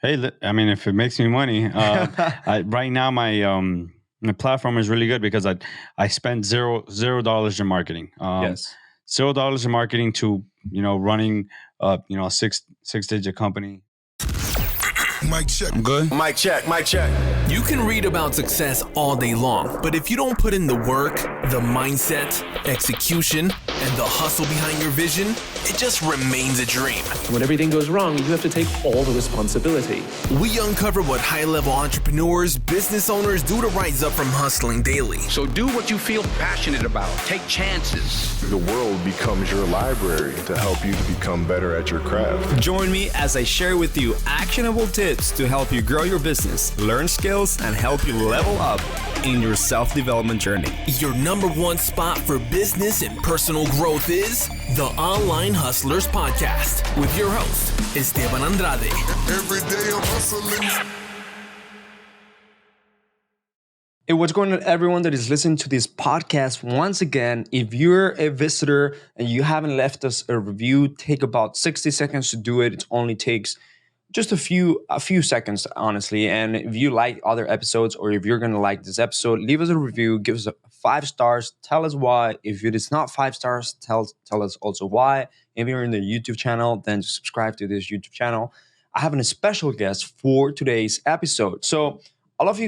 Hey, I mean, if it makes me money, right now my platform is really good because I spend $0 in marketing. Yes. $0 in marketing to running a six digit company. Mic check. I'm good. Mic check. Mic check. You can read about success all day long, but if you don't put in the work, the mindset, execution, and the hustle behind your vision, it just remains a dream. When everything goes wrong, you have to take all the responsibility. We uncover what high-level entrepreneurs, business owners do to rise up from hustling daily. So do what you feel passionate about. Take chances. The world becomes your library to help you to become better at your craft. Join me as I share with you actionable tips to help you grow your business, learn skills, and help you level up in your self-development journey. Your number one spot for business and personal growth is the Online Hustlers Podcast with your host, Esteban Andrade. Every day I'm hustling. Hey, what's going on, everyone that is listening to this podcast? Once again, if you're a visitor and you haven't left us a review, take about 60 seconds to do it. It only takes just a few seconds, honestly. And if you like other episodes, or if you're going to like this episode, leave us a review, give us 5 stars, tell us why. If it is not 5 stars, tell us also why. If you're in the YouTube channel, then subscribe to this YouTube channel. I have a special guest for today's episode. So a lot of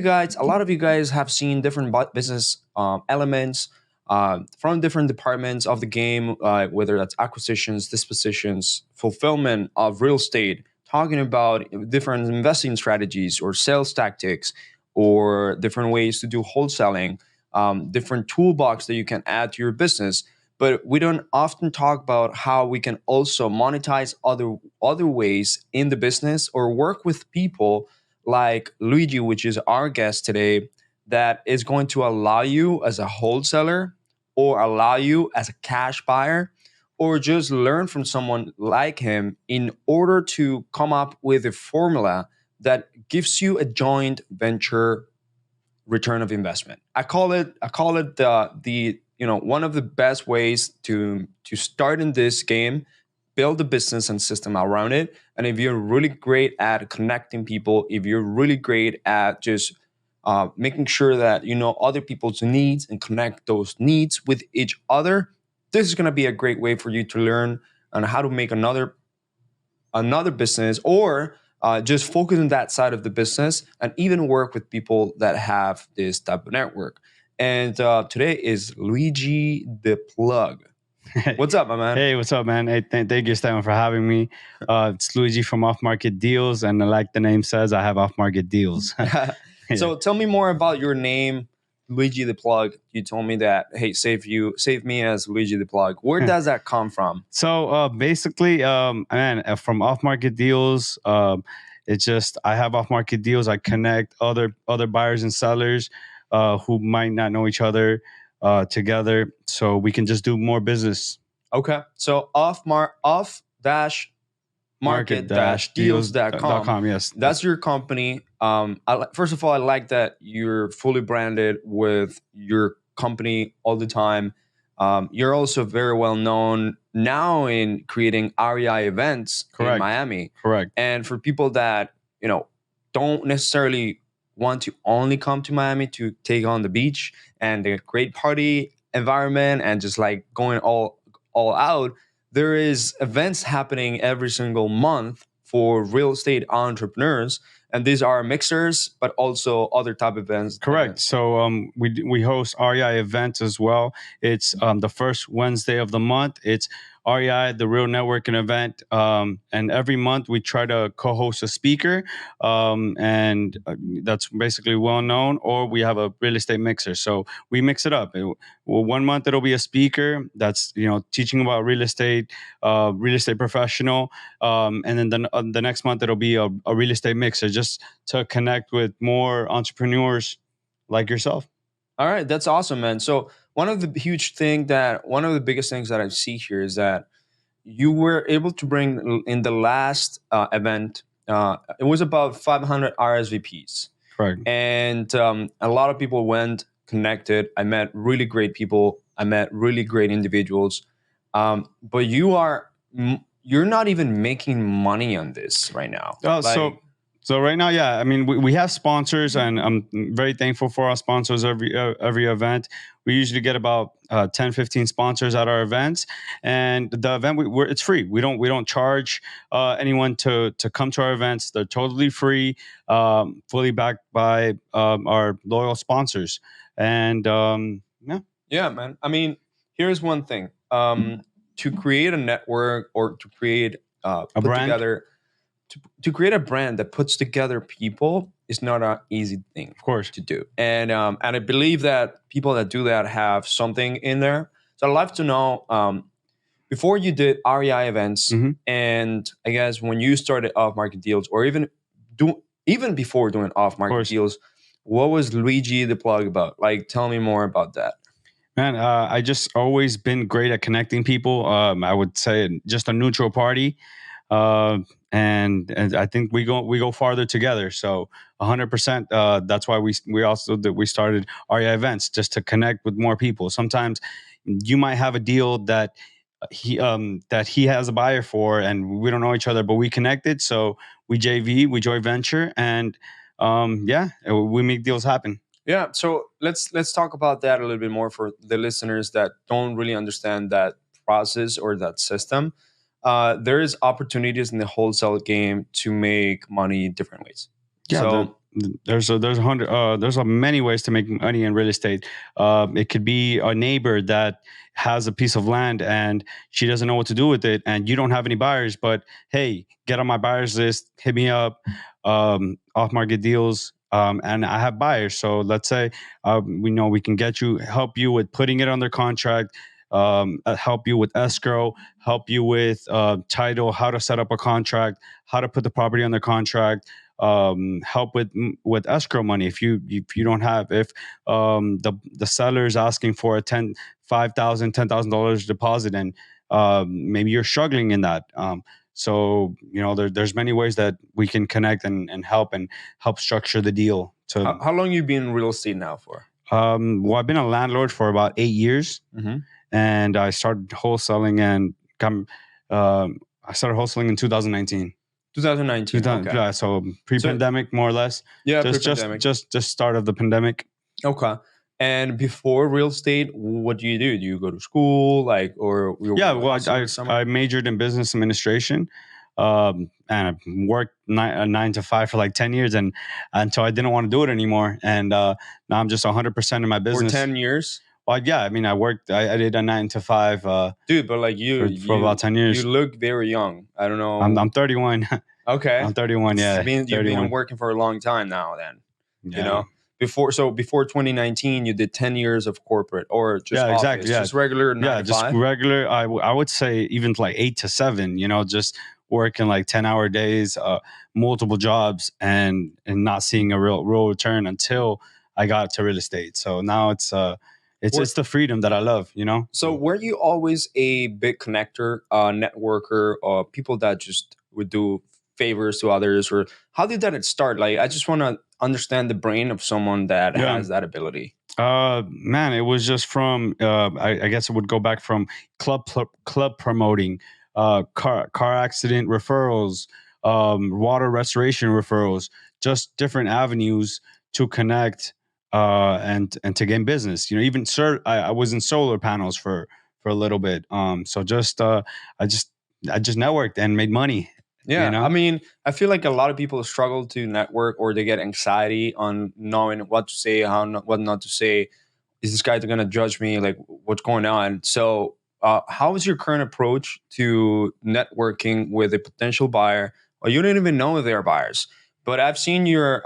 you guys have seen different business elements from different departments of the game, whether that's acquisitions, dispositions, fulfillment of real estate, talking about different investing strategies or sales tactics, or different ways to do wholesaling, different toolbox that you can add to your business. But we don't often talk about how we can also monetize other ways in the business, or work with people like Luigi, which is our guest today, that is going to allow you as a wholesaler, or allow you as a cash buyer, or just learn from someone like him in order to come up with a formula that gives you a joint venture return of investment. I call it the one of the best ways to start in this game, build a business and system around it. And if you're really great at connecting people, if you're really great at just making sure that you know other people's needs and connect those needs with each other, this is going to be a great way for you to learn on how to make another business, or just focus on that side of the business, and even work with people that have this type of network. And today is Luigi the Plug. What's up, my man? Hey, what's up, man? Hey, thank you, Esteban, for having me. It's Luigi from Off Market Deals, and like the name says, I have off market deals. So tell me more about your name, Luigi the Plug. You told me that, hey, save me as Luigi the Plug. Where does that come from? So basically, from Off Market Deals, it's just I have off market deals. I connect other buyers and sellers who might not know each other together, so we can just do more business. Okay, so off-market-deals.com. Yes, that's your company. First of all, I like that you're fully branded with your company all the time. You're also very well known now in creating REI events in Miami. Correct. And for people that don't necessarily want to only come to Miami to take on the beach and the great party environment and just like going all out, there is events happening every single month for real estate entrepreneurs, and these are mixers, but also other type of events. Correct. So we host REI events as well. It's the first Wednesday of the month. It's REI, the Real Networking event, and every month we try to co-host a speaker, and that's basically well known. Or we have a real estate mixer, so we mix it up. One month it'll be a speaker that's teaching about real estate professional, and then the next month it'll be a real estate mixer, just to connect with more entrepreneurs like yourself. All right, that's awesome, man. So one of the biggest things that I see here is that you were able to bring in the last event. It was about 500 RSVPs. Correct. And a lot of people went, connected. I met really great people. I met really great individuals. But you're not even making money on this right now. So So right now, yeah, I mean, we have sponsors, and I'm very thankful for our sponsors every event. We usually get about 10, 15 sponsors at our events, and the event it's free. We don't charge anyone to come to our events. They're totally free, fully backed by our loyal sponsors, and yeah, Yeah, man. I mean, here's one thing. To create a network or to create a put brand, together to create a brand that puts together people is not an easy thing of course. to do. And I believe that people that do that have something in there. So I'd love to know, before you did REI events, Mhm. and I guess when you started off market deals, or even before doing off market course. deals, what was Luigi the plug about? Like, tell me more about that. Man, I just always been great at connecting people. I would say just a neutral party, uh, and I think we go farther together. So 100%. That's why we started REI events, just to connect with more people. Sometimes you might have a deal that he has a buyer for, and we don't know each other, but we connected. So we joint venture, and yeah, we make deals happen. Yeah, so let's talk about that a little bit more for the listeners that don't really understand that process or that system. There is opportunities in the wholesale game to make money different ways. Yeah, So there's a many ways to make money in real estate. It could be a neighbor that has a piece of land and she doesn't know what to do with it, and you don't have any buyers. But hey, get on my buyers list, hit me up, off market deals, and I have buyers. So let's say we know we can help you with putting it under contract. Help you with escrow, help you with title, how to set up a contract, how to put the property under contract, help with escrow money if you don't have, if the seller is asking for a $10,000 deposit, and maybe you're struggling in that. So there's many ways that we can connect and help structure the deal. how long you been in real estate now for? Well, I've been a landlord for about 8 years, Mm-hmm. and I started wholesaling I started wholesaling in 2019. 2019. Okay. Yeah, so pre-pandemic, more or less. Yeah, Just pre-pandemic. just start of the pandemic. Okay. And before real estate, what do you do? Do you go to school, like, or Yeah, well, I majored in business administration, and I worked 9 to 5 for like 10 years, and until I didn't want to do it anymore, and now I'm just 100% in my for business. 10 years? Well, yeah, I mean, I did a 9 to 5 Dude, but like for about 10 years. you look very young. I don't know. I'm 31. Okay. I'm 31. Yeah, It means you've 31. been working for a long time now. Then Yeah. you know before 2019, you did 10 years of corporate or just Yeah, office, exactly, yeah. just regular 9 Yeah, to just 5? regular. I would say even like 8 to 7. Just working like 10-hour days, multiple jobs, and not seeing a real return until I got to real estate. So now it's the freedom that I love. So were you always a big connector, networker, or people that just would do favors to others, or how did that start? Like, I just want to understand the brain of someone that Yeah. has that ability. Man, it was just from I guess it would go back from club promoting, car accident referrals, water restoration referrals, just different avenues to connect, and to gain business. Even I was in solar panels for a little bit. So just I just networked and made money. Yeah, I mean, I feel like a lot of people struggle to network, or they get anxiety on knowing what to say, what not to say. Is this guy going to judge me? Like, what's going on? So, how is your current approach to networking with a potential buyer, or you don't even know they're buyers? But I've seen your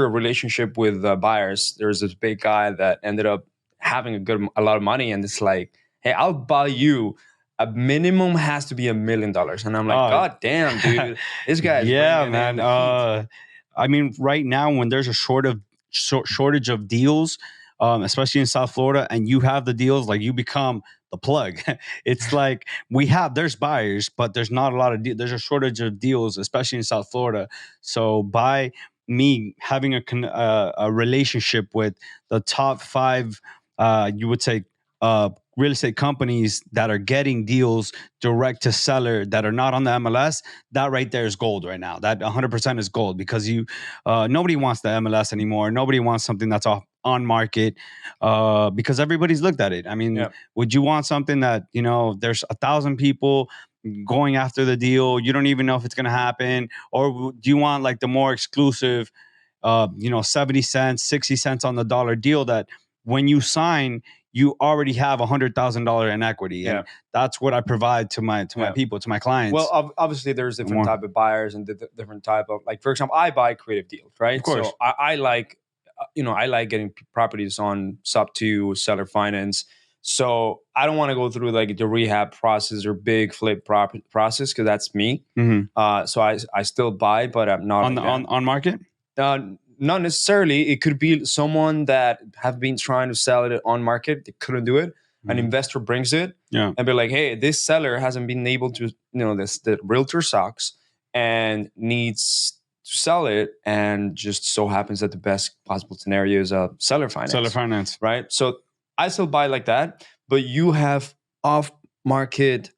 relationship with buyers. There's this big guy that ended up having a lot of money, and it's like, hey, I'll buy you. A minimum has to be $1 million, and I'm like, God damn, dude, this guy is yeah, bringing in man. the heat. I mean, right now when there's a shortage of deals, especially in South Florida, and you have the deals, like you become the plug. It's like there's buyers, but there's not a lot of there's a shortage of deals, especially in South Florida. So by me having a relationship with the top 5, you would say, real estate companies that are getting deals direct to seller that are not on the MLS, that right there is gold right now. That 100% is gold, because nobody wants the MLS anymore. Nobody wants something that's off on market, because everybody's looked at it. I mean, would you want something that, there's 1,000 people going after the deal, you don't even know if it's going to happen? Or do you want like the more exclusive, 70 cents, 60 cents on the dollar deal that when you sign, you already have $100,000 in equity? And that's what I provide to my people, to my clients. Well, obviously there's different type of buyers and different type of, like, for example, I buy creative deals, right? Of course. So I like, I like getting properties on sub 2 seller finance. So I don't want to go through like the rehab process or big flip process, because that's me. So I still buy, but I'm not on market. Not necessarily. It could be someone that have been trying to sell it on market. They couldn't do it. An investor brings it and be like, hey, this seller hasn't been able to, the realtor sucks and needs to sell it. And just so happens that the best possible scenario is a seller finance. Seller finance. Right. So I still buy like that, but you have off market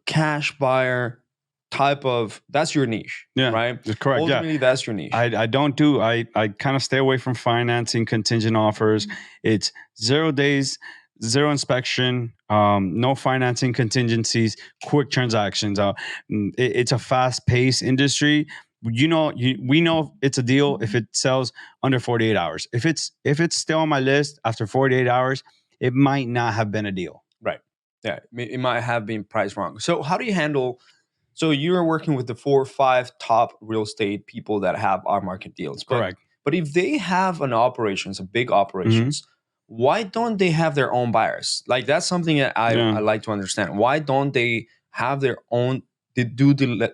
cash buyer type of, that's your niche, right? Correct. Ultimately, that's your niche. I kind of stay away from financing contingent offers. It's 0 days, 0 inspection, no financing contingencies, quick transactions. It's a fast-paced industry. We know it's a deal if it sells under 48 hours. If it's still on my list after 48 hours, it might not have been a deal. Right. Yeah, it might have been priced wrong. So how do you handle? So you're working with the 4 or 5 top real estate people that have our market deals. Correct. But if they have an operations, a big operations, why don't they have their own buyers? Like, that's something that I like to understand. Why don't they have their own? They do the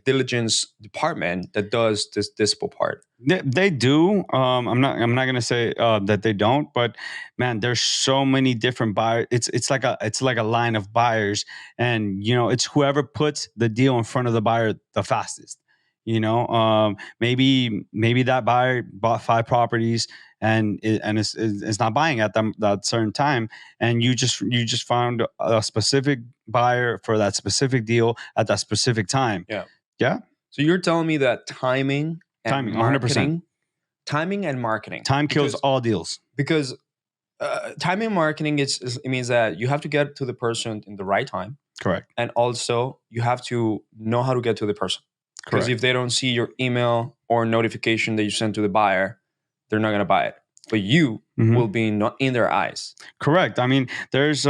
diligence department that does this part. They do. I'm not going to say that they don't, but man, there's so many different buyers. It's like a line of buyers, and it's whoever puts the deal in front of the buyer the fastest. Maybe that buyer bought 5 properties and it's not buying at that certain time, and you just found a specific buyer for that specific deal at that specific time. Yeah. So you're telling me that timing, 100%. Timing and marketing. Time kills all deals. Because timing and marketing it means that you have to get to the person in the right time. Correct. And also you have to know how to get to the person. Because if they don't see your email or notification that you sent to the buyer, they're not going to buy it. But you will be not in their eyes. Correct. I mean, there's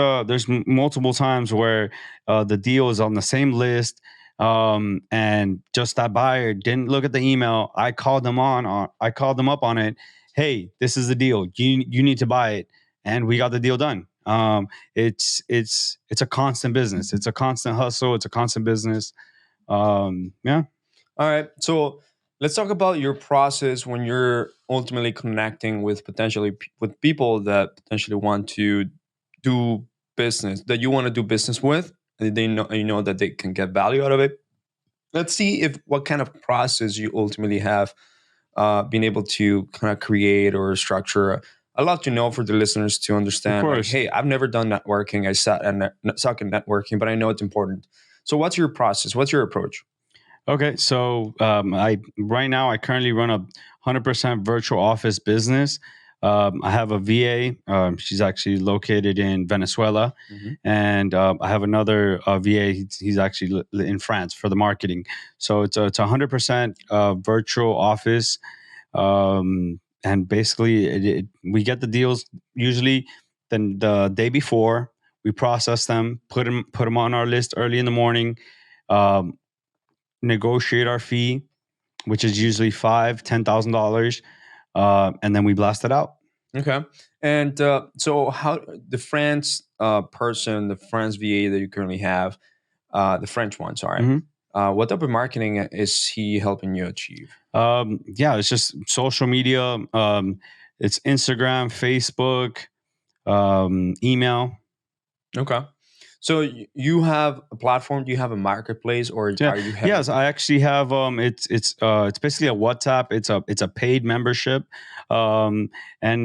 multiple times where the deal is on the same list, and just that buyer didn't look at the email. I called them up on it. Hey, this is the deal. You need to buy it, and we got the deal done. It's a constant business. It's a constant hustle. It's a constant business. Yeah. All right. So let's talk about your process when you're ultimately connecting with with people that potentially want to do business, that you want to do business with, and they know that they can get value out of it. Let's see what kind of process you ultimately have been able to kind of create or structure. I'd love to know for the listeners to understand, like, hey, I've never done networking. I suck at networking, but I know it's important. So what's your process? What's your approach? Okay, so right now I currently run a 100% virtual office business. I have a VA. She's actually located in Venezuela, and I have another VA. He's actually in France for the marketing. So it's a 100% virtual office, and basically we get the deals usually then the day before. We process them, put them on our list early in the morning. Negotiate our fee, which is usually $5,000-$10,000, and then we blast it out. Okay. And so how the France person, the France VA that you currently have, the French one, sorry, what type of marketing is he helping you achieve? It's just social media. It's Instagram, Facebook, email. Okay. So you have a platform? Do you have a marketplace, or Yeah. are you heavy? Yes, I actually have. It's basically a WhatsApp. It's a paid membership, and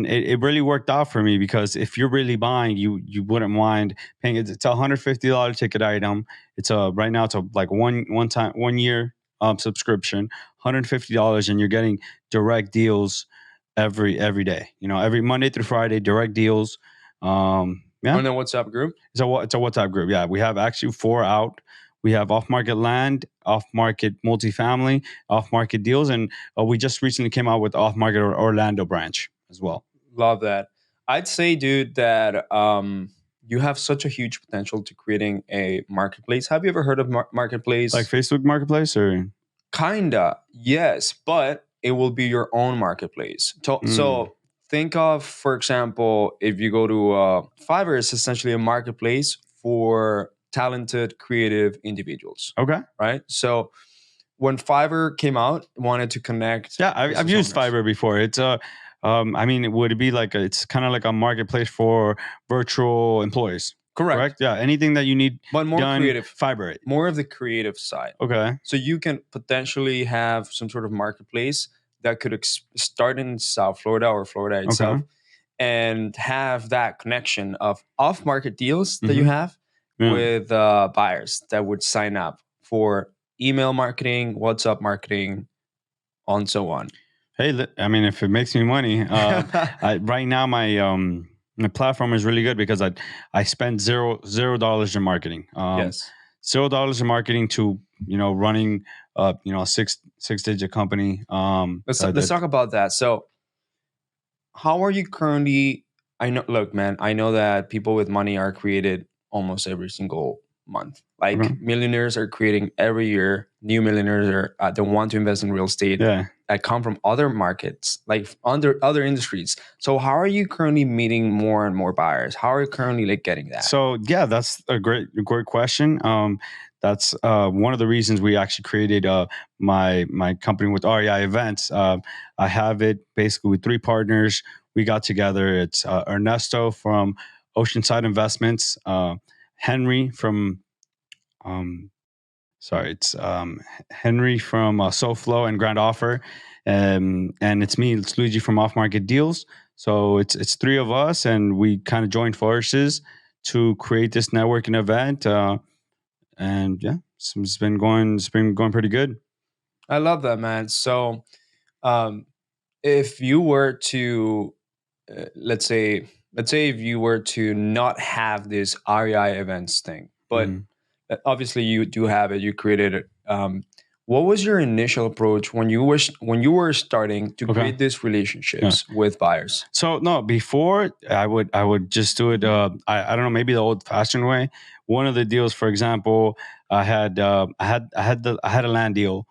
it really worked out for me because if you're really buying, you wouldn't mind paying. It's a $150 ticket item. It's a right now it's a like one year subscription, $150, and you're getting direct deals every day. You know, every Monday through Friday, direct deals. Yeah, On the WhatsApp group? it's a WhatsApp group. Yeah, we have actually four out. We have off market land, off market multifamily, off market deals, and we just recently came out with off market Orlando branch as well. Love that. I'd say, dude, that you have such a huge potential to creating a marketplace. Have you ever heard of marketplace? Like Facebook Marketplace, or Kinda, yes, but it will be your own marketplace. So think of, for example, if you go to Fiverr, it's essentially a marketplace for talented, creative individuals, okay. right? So when Fiverr came out, it wanted to connect. Yeah, I've business used owners. Fiverr before. It's I mean, would it be like it's kind of like a marketplace for virtual employees? Correct. Yeah, anything that you need But more done, creative. Fiverr it. More of the creative side. Okay. So you can potentially have some sort of marketplace that could start in South Florida or Florida itself, and have that connection of off-market deals that you have Yeah. with buyers that would sign up for email marketing, WhatsApp marketing, and so on. Hey, I mean, if it makes me money, right now my platform is really good because I spend $0 in marketing. Yes. $0 in marketing to running a six digit company. Let's talk about that. So, how are you currently? I know. Look, man. I know that people with money are created almost every single month. Like Okay. millionaires are creating every year. New millionaires are they want to invest in real estate. Yeah. That come from other markets, like under other industries. So, how are you currently meeting more and more buyers? How are you currently like getting that? So yeah, that's a great question. That's one of the reasons we actually created my company with REI Events. I have it basically with three partners. We got together. It's Ernesto from Oceanside Investments, Henry from it's Henry from SoFlo and Grand Offer, and it's me. It's Luigi from Off Market Deals. So it's three of us, and we kind of joined forces to create this networking event. And yeah, it's been going pretty good. I love that, man. So, um, if you were to, let's say if you were to not have this REI events thing, but Mhm. obviously you do have it, you created it. What was your initial approach when you were starting to Okay. create these relationships with buyers? So no, before I would just do it. I don't know, maybe the old fashioned way. One of the deals, for example, I had a land deal,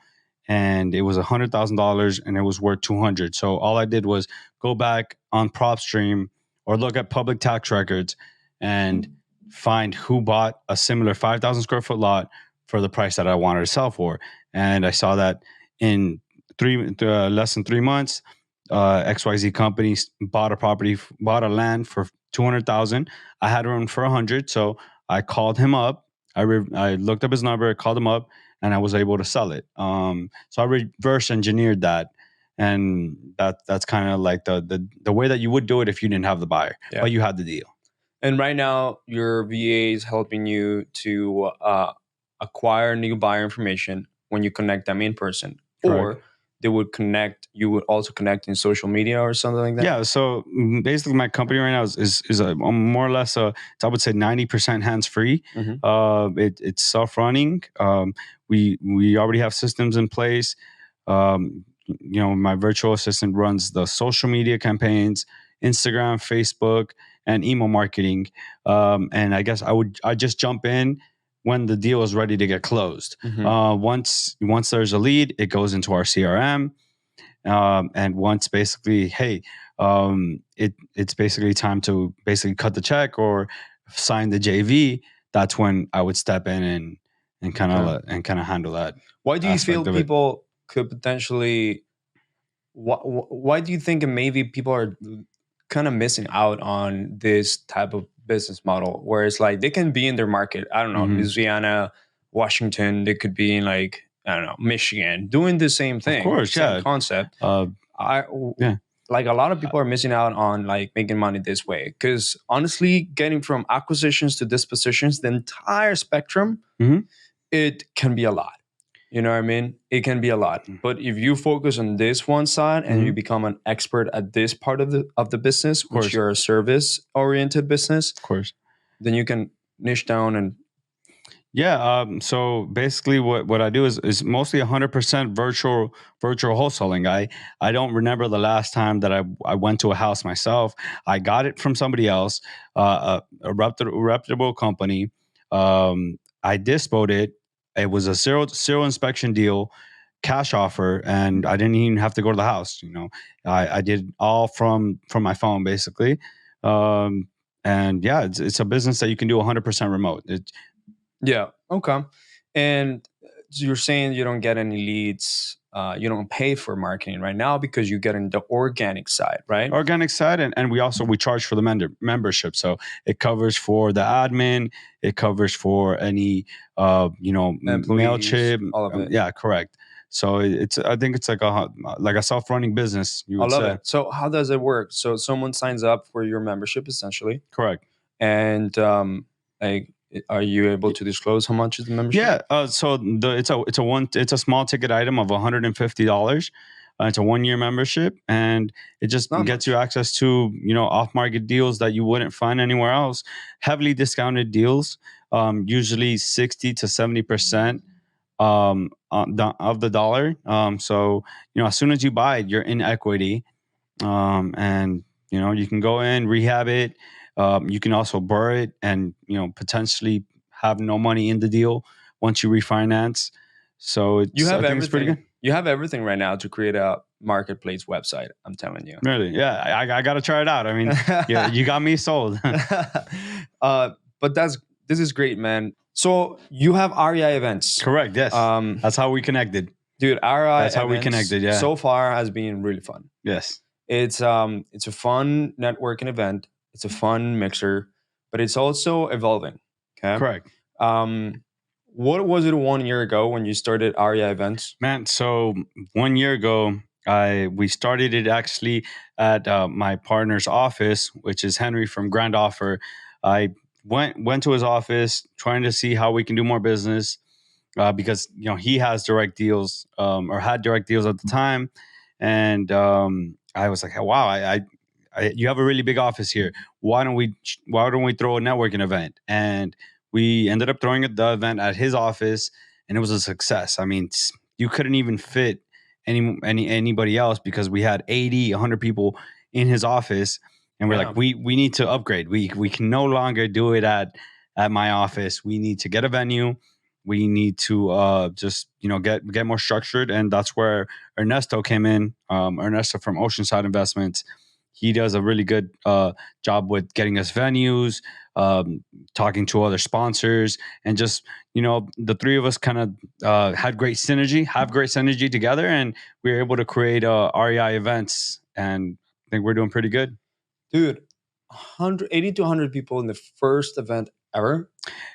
and it was $100,000, and it was worth 200. So all I did was go back on PropStream or look at public tax records and find who bought a similar 5,000 square foot lot for the price that I wanted to sell for, and I saw that in less than 3 months. XYZ companies bought a land for 200,000. I had one for 100, so I called him up. I looked up his number, called him up, and I was able to sell it. So I reverse engineered that, and that's kind of like the way that you would do it if you didn't have the buyer, Yeah. but you had the deal. And right now, your VA is helping you to acquire new buyer information when you connect them in person, or Correct. they would connect. You would also connect in social media or something like that. Yeah. So basically, my company right now is more or less I would say 90% hands free. Mhm. It's self running. We already have systems in place. My virtual assistant runs the social media campaigns, Instagram, Facebook, and email marketing. And I guess I just jump in when the deal is ready to get closed. Mhm. Once there's a lead, it goes into our CRM. And once basically, hey, it's basically time to basically cut the check or sign the JV. That's when I would step in and kind of handle that. Why do you aspect feel of it. people could potentially? Why do you think maybe people are kind of missing out on this type of business model where it's like they can be in their market. I don't know, Louisiana, Washington. They could be in like, I don't know, Michigan, doing the same thing, Of course, same yeah. concept. I Yeah. like a lot of people are missing out on like making money this way because honestly, getting from acquisitions to dispositions, the entire spectrum, it can be a lot. You know what I mean? It can be a lot. But if you focus on this one side and you become an expert at this part of the business, which you're a service oriented business, Of course. then you can niche down and Yeah. So basically, what I do is mostly 100% virtual wholesaling. I don't remember the last time that I went to a house myself. I got it from somebody else, a reputable company. I dispoed it. It was a zero inspection deal, cash offer, and I didn't even have to go to the house. I did all from my phone basically. And yeah, it's a business that you can do 100% remote. yeah, okay. And you're saying you don't get any leads, you don't pay for marketing right now because you get in the organic side, right? Organic side, and we charge for the membership, so it covers for the admin, it covers for any Employees, Mailchimp, all of it. yeah, correct. So I think it's like a self-running business, you I would love say. it. So how does it work? So someone signs up for your membership essentially, Correct. and like, are you able to disclose how much is the membership? Yeah. So it's a small ticket item of $150. It's a 1 year membership, and it just Not gets much. you access to off market deals that you wouldn't find anywhere else. Heavily discounted deals, usually 60 to 70% of the dollar. So as soon as you buy it, you're in equity, and you can go in, rehab it. You can also borrow it, and potentially have no money in the deal once you refinance. So You I have think it's pretty everything. good. You have everything right now to create a marketplace website. I'm telling you. Really, yeah. I got to try it out. I mean, yeah, you got me sold. But this is great, man. So you have REI events. Correct. Yes. That's how we connected. Dude, REI That's how we events connected. Yeah. so far has been really fun. Yes. It's a fun networking event. It's a fun mixer, but it's also evolving. Okay. Correct. What was it 1 year ago when you started REI events? Man, so 1 year ago, we started it actually at my partner's office, which is Henry from Grand Offer. I went to his office trying to see how we can do more business, because he has direct deals, or had direct deals at the time, and I was like, wow, you have a really big office here. Why don't we throw a networking event? And we ended up throwing the event at his office, and it was a success. I mean, you couldn't even fit anybody else because we had 80, 100 people in his office, and we're Yeah. like, we need to upgrade. We can no longer do it at my office. We need to get a venue. We need to just get more structured, and that's where Ernesto came in. Ernesto from Oceanside Investments. He does a really good job with getting us venues, talking to other sponsors, and just the three of us kind of have great synergy together, and we were able to create REI events, and I think we're doing pretty good. Dude, 80 to 100 people in the first event ever.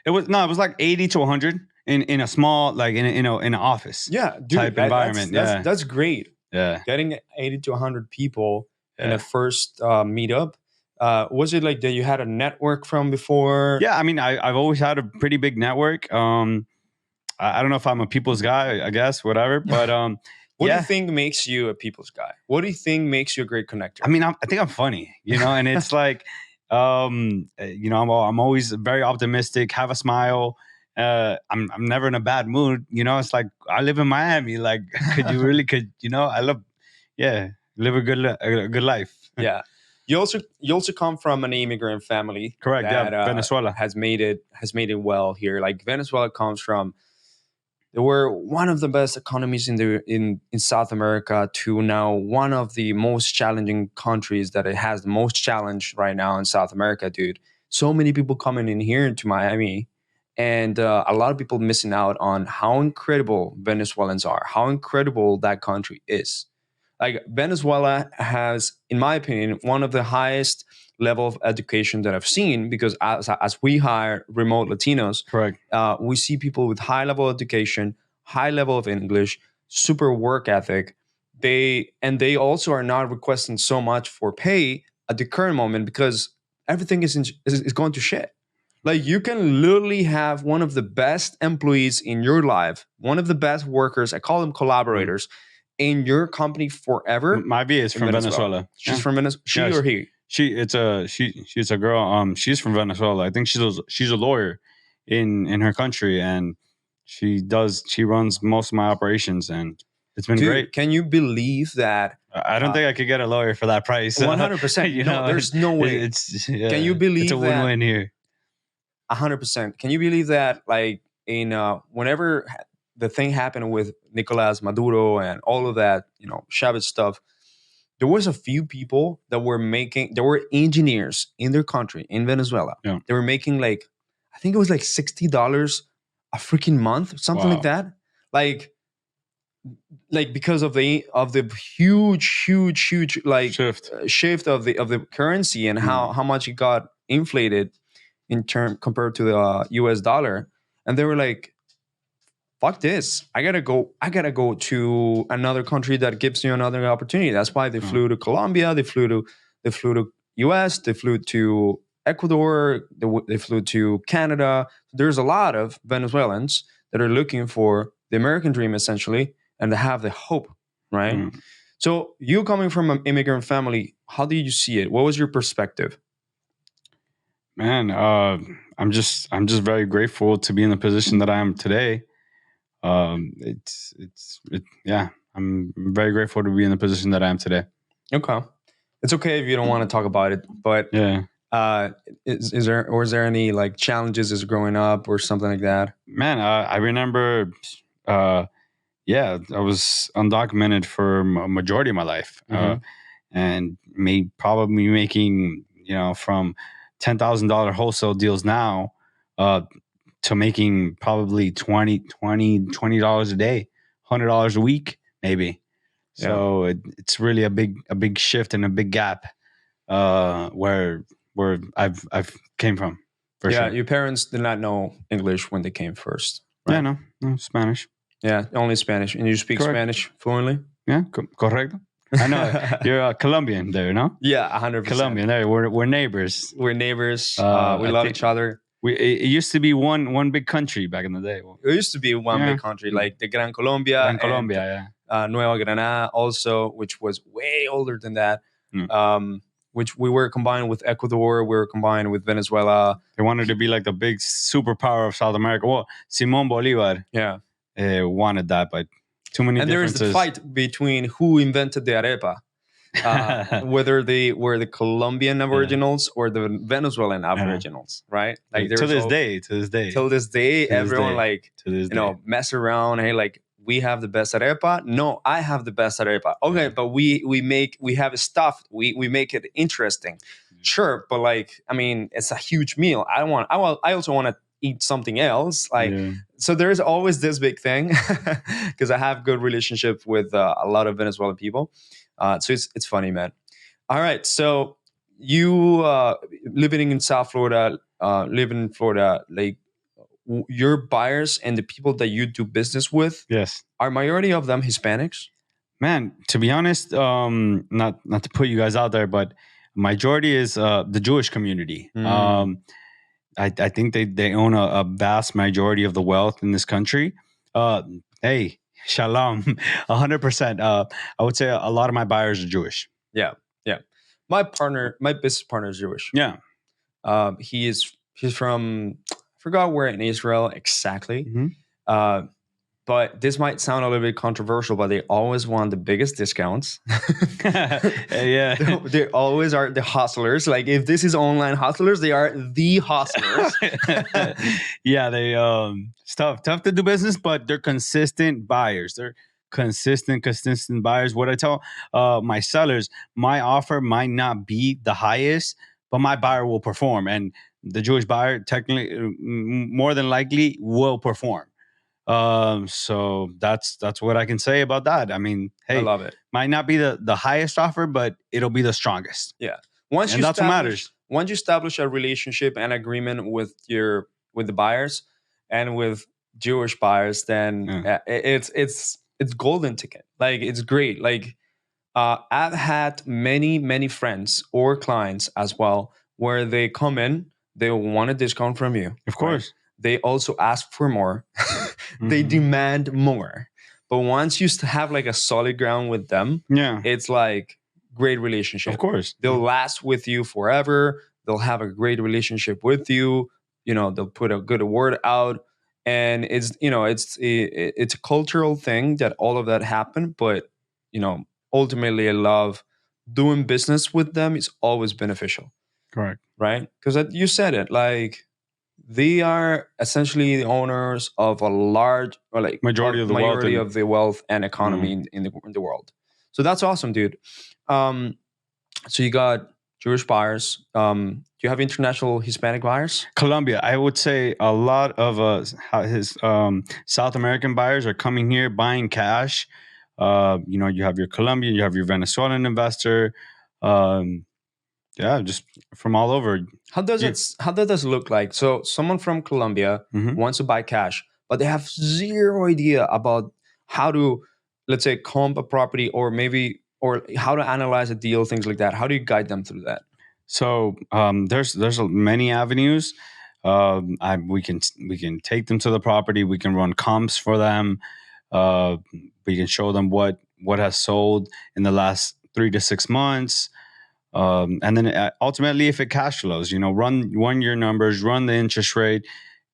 It was like 80 to 100 in a small, like in an office, Yeah, dude, type environment. That's great. Yeah. Getting 80 to 100 people in a first meetup. Was it like that you had a network from before? Yeah, I mean, I've always had a pretty big network. I don't know if I'm a people's guy, I guess, whatever. But what do you think makes you a people's guy? What do you think makes you a great connector? I mean, I think I'm funny, and it's like, I'm always very optimistic, have a smile. I'm never in a bad mood. It's like I live in Miami. Like, I love, live a good life. Yeah. You also come from an immigrant family. Correct. That, Venezuela has made it well here. Like Venezuela comes from, they were one of the best economies in South America to now one of the most challenging countries that it has the most challenge right now in South America, dude. So many people coming in here to Miami, and a lot of people missing out on how incredible Venezuelans are, how incredible that country is. Like Venezuela has, in my opinion, one of the highest level of education that I've seen, because as we hire remote Latinos, Correct. we see people with high level education, high level of English, super work ethic. They also are not requesting so much for pay at the current moment because everything is going to shit. Like you can literally have one of the best employees in your life, one of the best workers, I call them collaborators, in your company forever. My VA is in from Venezuela. She's Yeah. from Venezuela. She Yeah, or he? She's a girl. She's from Venezuela. I think she's a lawyer in her country, and she runs most of my operations, and it's been Dude, great. can you believe that? I don't think I could get a lawyer for that price. 100%. You No, know, there's no way. Can you believe it's a that? win-win here? 100%. Can you believe that? Like in whenever the thing happened with Nicolas Maduro and all of that, Chavez stuff, there was a few people that were engineers in their country in Venezuela. Yeah. They were making like, I think it was like $60 a freaking month, something Wow. like that. Like because of the huge like shift of the currency and how much it got inflated in term compared to the US dollar. And they were like, fuck this. I gotta go to another country that gives you another opportunity. That's why they flew to Colombia, they flew to US, they flew to Ecuador, they flew to Canada. There's a lot of Venezuelans that are looking for the American dream essentially, and to have the hope, right? So you coming from an immigrant family, how did you see it? What was your perspective? Man, I'm just very grateful to be in the position that I am today. Yeah, I'm very grateful to be in the position that I am today. Okay, it's okay if you don't want to talk about it, but yeah, is there any like challenges as growing up or something like that? Man, I remember, I was undocumented for a majority of my life, and probably making from $10,000 wholesale deals now to making probably $20 a day, $100 a week, maybe. Yeah. So it's really a big shift and a big gap where I've came from. For sure. Your parents did not know English when they came first, right? Yeah, no, Spanish. Yeah, only Spanish. And you speak Correct. Spanish fluently? Yeah, correcto. I know you're Colombian there, no? Yeah, 100%. Colombian. There, we're neighbors. We're neighbors. We love each other. It used to be one big country back in the day. It used to be one big country, like the Gran Colombia. Gran Colombia, Nueva Granada also, which was way older than that. Which we were combined with Ecuador. We were combined with Venezuela. They wanted to be like the big superpower of South America. Well, Simón Bolívar wanted that, but too many differences. And there is the fight between who invented the arepa. Whether they were the Colombian Aboriginals or the Venezuelan Aboriginals, right? Like to this day, everyone mess around. Hey, like we have the best arepa. No, I have the best arepa. Okay, but we have stuff. We make it interesting. Sure, but like I mean, it's a huge meal. I also want to eat something else. So there's always this big thing because I have good relationship with a lot of Venezuelan people. So it's funny, man. All right, so you living in South Florida, like your buyers and the people that you do business with, yes, are majority of them Hispanics? Man, to be honest, not to put you guys out there, but majority is the Jewish community. I think they own a vast majority of the wealth in this country. Hey, shalom, 100%. I would say a lot of my buyers are Jewish. Yeah. My business partner is Jewish. Yeah. He's from, I forgot where in Israel exactly. But this might sound a little bit controversial, but they always want the biggest discounts. Yeah. They always are the hustlers. Like if this is online hustlers, they are the hustlers. Yeah, they it's tough to do business, but they're consistent buyers. They're consistent buyers. What I tell my sellers, my offer might not be the highest, but my buyer will perform. And the Jewish buyer technically more than likely will perform. So that's what I can say about that. I mean, I hey, love it. might not be the highest offer, but it'll be the strongest. Yeah. And that's what matters. Once you establish a relationship and agreement with the buyers and with Jewish buyers, then Yeah. it's golden ticket. Like it's great. Like I've had many friends or clients as well where they come in, they want a discount from you. Of course. They also ask for more. They demand more. But once you have like a solid ground with them, Yeah. it's like great relationship. Of course. They'll last with you forever. They'll have a great relationship with you. You know, they'll put a good word out. And it's a cultural thing that all of that happened. But, ultimately, I love doing business with them. It's always beneficial, Correct. right? Because you said it, like, they are essentially the owners of a large, or like Majority of the wealth majority in- of the wealth and economy in the world. So that's awesome, dude. So you got Jewish buyers. Do you have international Hispanic buyers? Colombia, I would say a lot of his South American buyers are coming here buying cash. You have your Colombian, you have your Venezuelan investor. Just from all over. How does it look like? So someone from Colombia wants to buy cash, but they have zero idea about how to, let's say, comp a property or how to analyze a deal, things like that. How do you guide them through that? So there's many avenues. We can take them to the property. We can run comps for them. We can show them what has sold in the last 3 to 6 months. And then ultimately, if it cash flows, run your numbers, run the interest rate.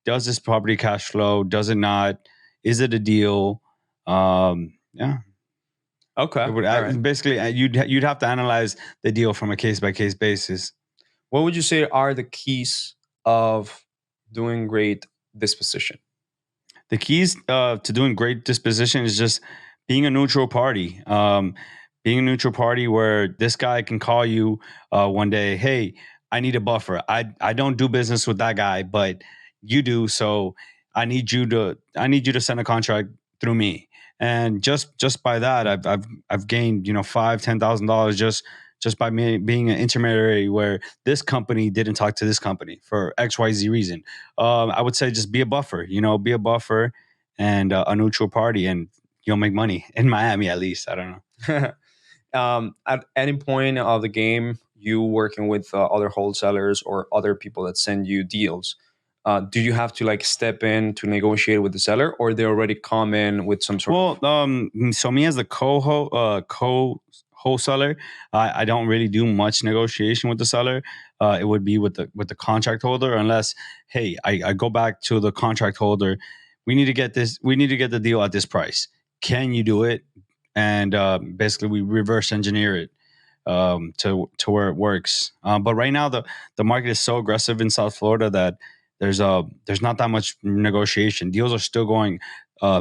Does this property cash flow? Does it not? Is it a deal? Yeah. Okay. It would, All right. Basically, you'd have to analyze the deal from a case by case basis. What would you say are the keys of doing great disposition? The keys to doing great disposition is just being a neutral party. Being a neutral party where this guy can call you one day, hey, I need a buffer. I don't do business with that guy, but you do. So I need you to send a contract through me. And just by that, I've gained $5,000-$10,000 just by me being an intermediary where this company didn't talk to this company for XYZ reason. I would say just be a buffer. Be a buffer and a neutral party, and you'll make money in Miami at least. I don't know. At any point of the game, you working with other wholesalers or other people that send you deals, do you have to like step in to negotiate with the seller, or they already come in with some sort of? So me as the co-wholesaler, I don't really do much negotiation with the seller. It would be with the contract holder, unless, hey, I go back to the contract holder. We need to get the deal at this price. Can you do it? And basically we reverse engineer it to where it works. But right now the market is so aggressive in South Florida that there's not that much negotiation. Deals are still going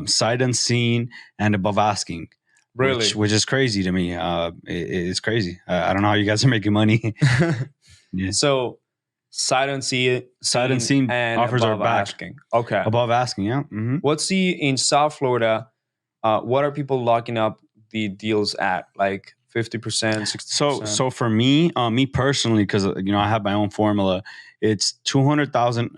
sight unseen and above asking. Really? Which is crazy to me. It's crazy. I don't know how you guys are making money. Yeah. So sight unseen, and offers are above back. asking. Okay. Above asking, yeah. Mm-hmm. What's in South Florida? What are people locking up the deals at? Like 50%, 60%? So for me personally, because I have my own formula, it's 200,000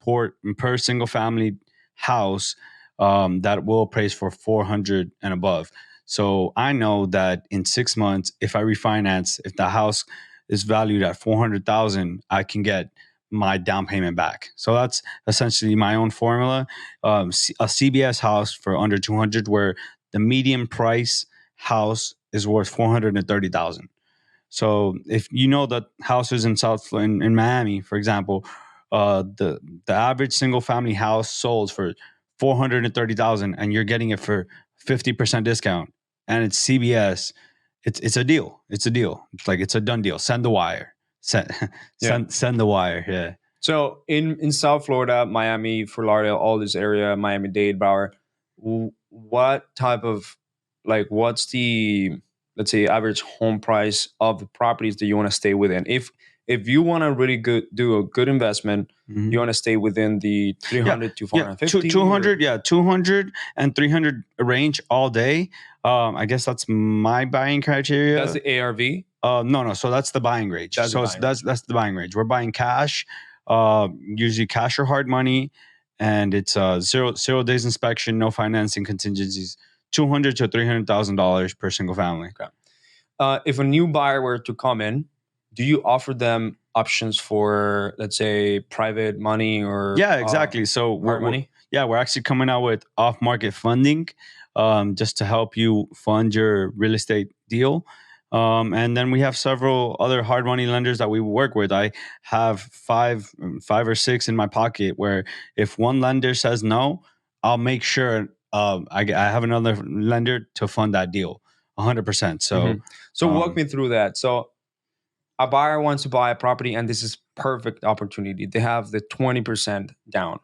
per single family house that will appraise for 400 and above. So I know that in 6 months, if I refinance, if the house is valued at 400,000, I can get my down payment back. So that's essentially my own formula. A CBS house for under 200, where the median price house is worth 430,000. So if the houses in Miami, for example, the average single family house sold for 430,000, and you're getting it for 50% discount, and it's CBS. It's a deal. It's a deal. It's a done deal. Send the wire. Send the wire. Yeah. So in South Florida, Miami, Fort Lauderdale, all this area, Miami-Dade, Broward, what type of, what's the, let's say, average home price of the properties that you want to stay within? If if you want to really do a good investment, Mhm. you want to stay within the 300 to Yeah, 450. 200, 200 and 300 range all day. I guess that's my buying criteria. That's the ARV. No. So that's the buying range. That's the So buying that's the buying range. We're buying cash, usually cash or hard money, and it's zero days inspection, no financing contingencies. $200 to $300,000 per single family. If a new buyer were to come in, do you offer them options for, let's say, private money or Yeah, exactly. So hard money? we're actually coming out with off-market funding, just to help you fund your real estate deal. And then we have several other hard money lenders that we work with. I have five or six in my pocket where if one lender says no, I'll make sure I have another lender to fund that deal 100%. So So walk me through that. So a buyer wants to buy a property, and this is perfect opportunity. They have the 20% down,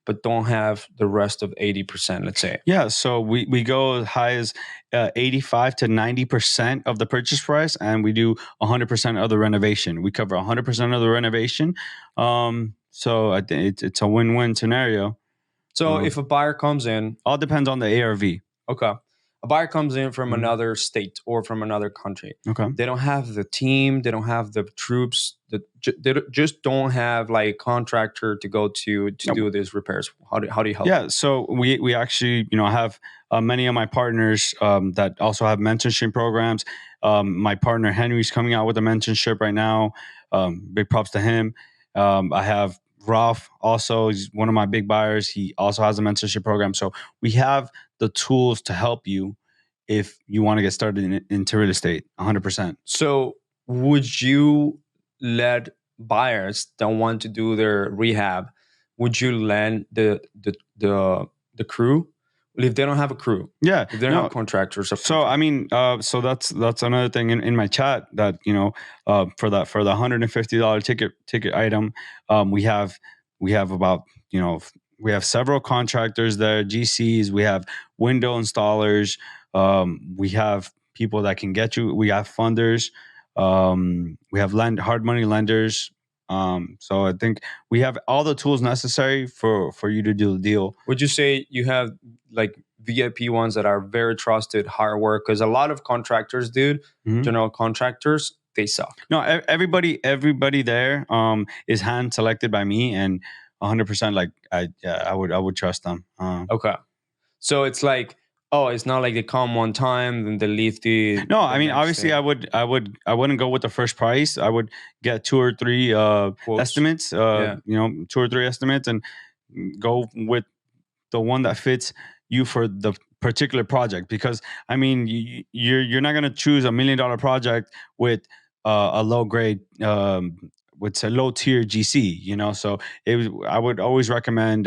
but don't have the rest of 80%, let's say. Yeah, so we go as high as 85 to 90% of the purchase price, and we do 100% of the renovation. We cover 100% of the renovation. So I think it's a win-win scenario. So if a buyer comes in, All depends on the ARV. okay, a buyer comes in from another state or from another country. Okay. They don't have the team, they don't have the troops, they just don't have like a contractor to go to do these repairs. How do you help? Yeah, so we actually have many of my partners that also have mentorship programs. My partner Henry's coming out with a mentorship right now. Big props to him. I have Ralph also. He's one of my big buyers. He also has a mentorship program. So we have the tools to help you if you want to get started into real estate 100%. So would you let buyers that want to do their rehab, would you lend the crew? Well, if they don't have a crew, Yeah, if they don't have contractors. So I mean, so that's another thing in my chat that for the $150 ticket item, we have about we have several contractors there, GCs, we have window installers, we have people that can get you, we have funders, we have hard money lenders. So I think we have all the tools necessary for you to do the deal. Would you say you have like VIP ones that are very trusted, hard work? Because a lot of contractors, dude, general contractors, they suck. No, everybody there is hand selected by me, and 100% like I would trust them. Okay, so it's like, oh, it's not like they come one time then they leave the. No, the I mean next obviously day. I wouldn't go with the first price. I would get 2 or 3 estimates, 2 or 3 estimates, and go with the one that fits you for the particular project. Because I mean, you're not gonna choose $1 million project with a low grade, with a low tier GC. So I would always recommend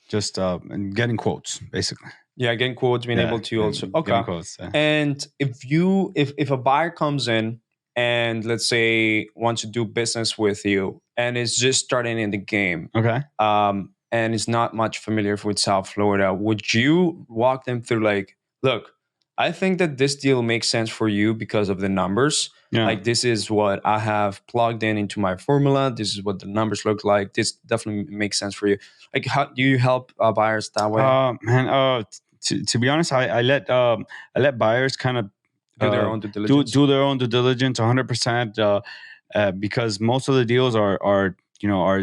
just getting quotes, basically. Yeah, getting quotes, being able to also getting quotes, yeah. And if a buyer comes in and let's say wants to do business with you and is just starting in the game, Okay. and is not much familiar with South Florida, would you walk them through like, look, I think that this deal makes sense for you because of the numbers. Yeah. Like this is what I have plugged into my formula. This is what the numbers look like. This definitely makes sense for you. Like, how do you help buyers that way? Man, to be honest, I let buyers kind of Do their own due diligence. do their own due diligence 100%, because most of the deals are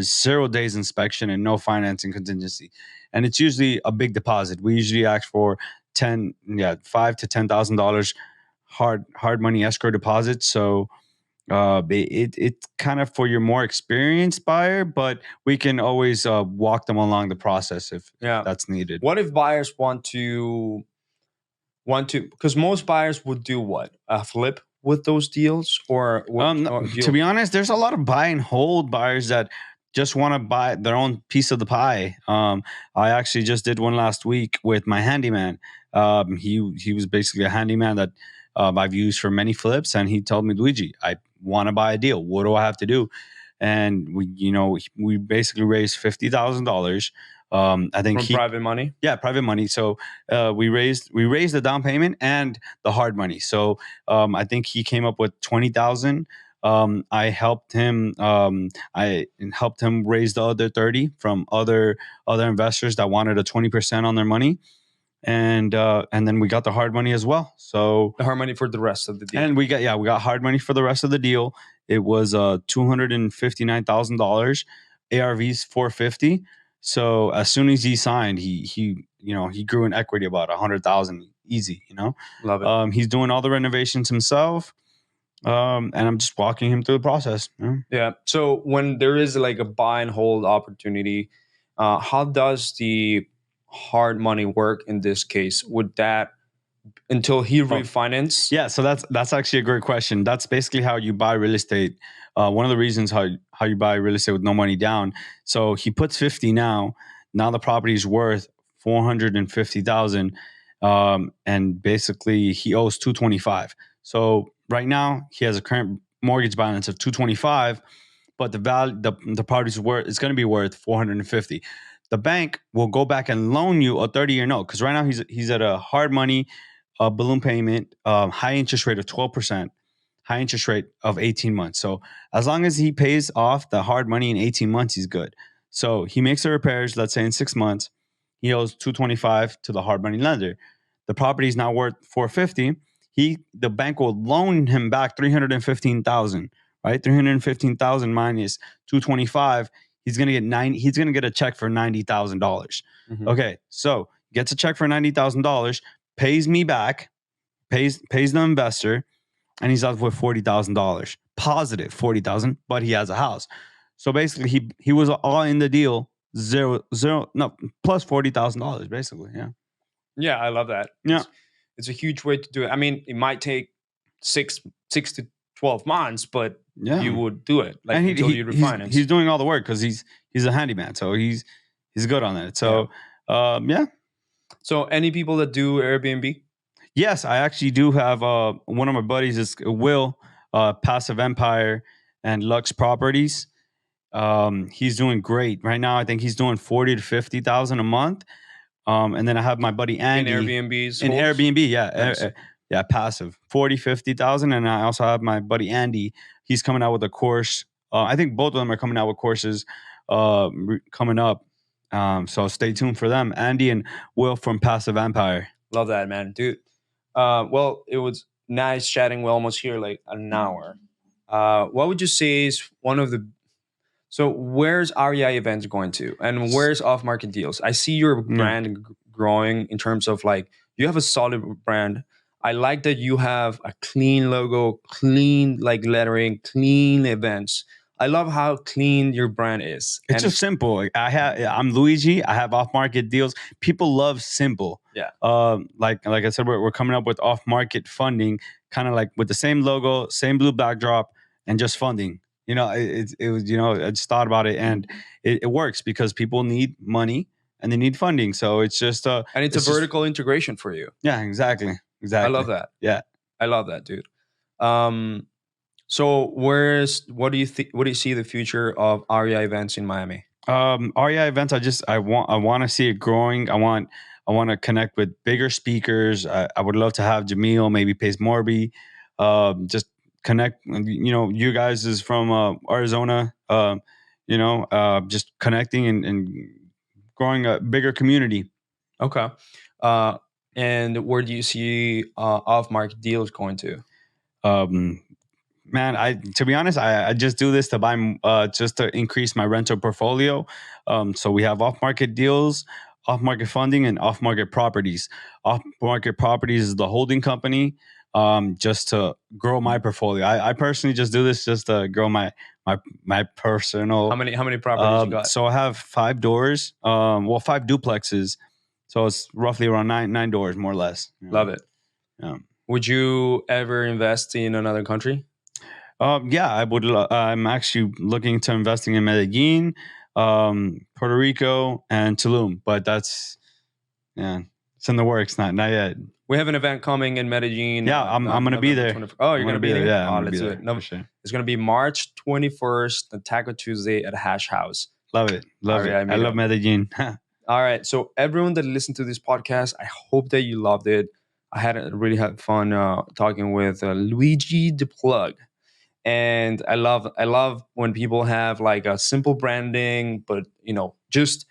0 days inspection and no financing contingency, and it's usually a big deposit. We usually ask for $5,000 to $10,000 hard money escrow deposit. So it's kind of for your more experienced buyer, but we can always walk them along the process if that's needed. What if buyers want to, because most buyers would do what? A flip with those deals, or to be honest, there's a lot of buy and hold buyers that just want to buy their own piece of the pie. I actually just did one last week with my handyman. He was basically a handyman that I've used for many flips, and he told me, Luigi, I want to buy a deal. What do I have to do? And we basically raised $50,000. I think From private money. Yeah, private money. So we raised the down payment and the hard money. So I think he came up with 20,000. I helped him. I helped him raise the other 30 from other investors that wanted a 20% on their money, and then we got the hard money as well. So The hard money for the rest of the deal. and we got hard money for the rest of the deal. It was $259,000. ARV's 450. So as soon as he signed, he grew in equity about 100,000 easy. Love it. He's doing all the renovations himself, and I'm just walking him through the process. Yeah. So when there is like a buy and hold opportunity, how does the hard money work in this case? Would that until he refinance? Yeah, so that's actually a great question. That's basically how you buy real estate. One of the reasons how you buy real estate with no money down. So he puts 50 now. Now the property is worth 450,000, and basically he owes 225. So right now he has a current mortgage balance of 225, but the value the property's worth it's going to be worth 450. The bank will go back and loan you a 30-year note because right now he's at a hard money balloon payment, high interest rate of 12%, high interest rate of 18 months. So as long as he pays off the hard money in 18 months, he's good. So he makes the repairs, let's say in 6 months, he owes 225 to the hard money lender. The property is now worth 450. The bank will loan him back 315,000, right? 315,000 minus 225. He's gonna get a check for $90,000. Mm-hmm. Okay, so gets a check for $90,000. Pays me back, pays the investor, and he's left with $40,000, positive $40,000, but he has a house. So basically, he was all in the deal, plus $40,000, basically. Yeah, I love that. Yeah, it's a huge way to do it. I mean, it might take six to 12 months, but you would do it until you refinance. He's doing all the work because he's a handyman, so he's good on that. So yeah. So any people that do Airbnb? Yes, I actually do have one of my buddies is Will, Passive Empire and Lux Properties. He's doing great right now. I think he's doing 40 to 50,000 a month. And then I have my buddy Andy in Airbnbs. In Airbnb, Nice. passive 40, 50,000. And I also have my buddy Andy. He's coming out with a course. I think both of them are coming out with courses coming up. So stay tuned for them. Andy and Will from Passive Empire. Love that, man, dude. Well, it was nice chatting. We're almost here, like an hour. What would you say is one of the... So where's REI Events going to? And where's Off Market Deals? I see your brand growing in terms of like, you have a solid brand. I like that you have a clean logo, clean like lettering, clean events. I love how clean your brand is. It's just simple. I'm Luigi. I have Off Market Deals. People love simple. Yeah. Like I said, we're coming up with off market funding, kind of like with the same logo, same blue backdrop, and just funding. It was. I just thought about it, and it works because people need money and they need funding. So it's just and it's a vertical integration for you. Yeah, exactly. I love that. Yeah, I love that, dude. So what do you see the future of REI Events in Miami? REI Events, I want to see it growing. I want to connect with bigger speakers. I would love to have Jamil, maybe Pace Morby, just connect. You guys is from Arizona. Just connecting and growing a bigger community. Okay. And where do you see Off Market Deals going to? Man, to be honest, I just do this to buy, just to increase my rental portfolio. So we have off-market deals, off-market funding, and off-market properties. Off-market properties is the holding company, just to grow my portfolio. I personally just do this just to grow my personal. How many properties you got? So I have 5 doors, 5 duplexes. So it's roughly around nine doors, more or less. Love it. Yeah. Would you ever invest in another country? Yeah, I would. I'm actually looking to investing in Medellin, Puerto Rico, and Tulum. But it's in the works. Not yet. We have an event coming in Medellin. Yeah, I'm going to be there. Oh, you're going to be there? Yeah, let's do it. No, sure. It's going to be March 21st, the Taco Tuesday at Hash House. Love it. I love Medellin. All right. So everyone that listened to this podcast, I hope that you loved it. I really had fun talking with Luigi the Plug. And I love when people have like a simple branding, but just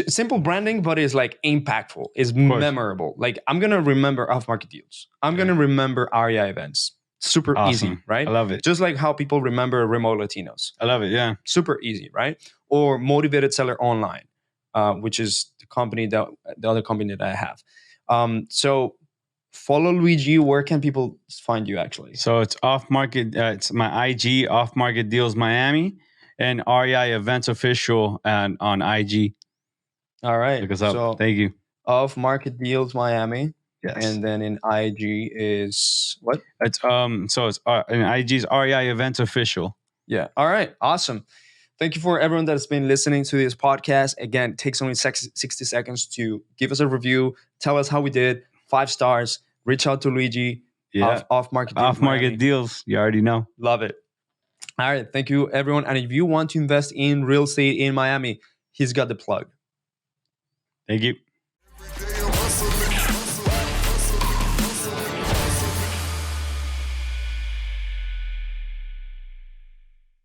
simple branding, but it's like impactful, is course. memorable. Like I'm gonna remember off market deals. I'm gonna remember REI events. Super easy, Awesome. right? I love it. Just like how people remember remote Latinos. I love it. Yeah. Super easy, right? Or motivated seller online, which is the other company that I have. So follow Luigi. Where can people find you actually? So it's off market. It's my IG, Off Market Deals Miami, and REI Events Official and on IG. All right. Look us up. So Thank you. Off Market Deals Miami. Yes. And then in IG is what? It's So it's in IG's REI Events Official. Yeah. All right. Awesome. Thank you for everyone that has been listening to this podcast. Again, it takes only 60 seconds to give us a review, tell us how we did, 5 stars, reach out to Luigi. Yeah. Off Market Deals. Off Market Deals. You already know. Love it. All right. Thank you, everyone. And if you want to invest in real estate in Miami, he's got the plug. Thank you.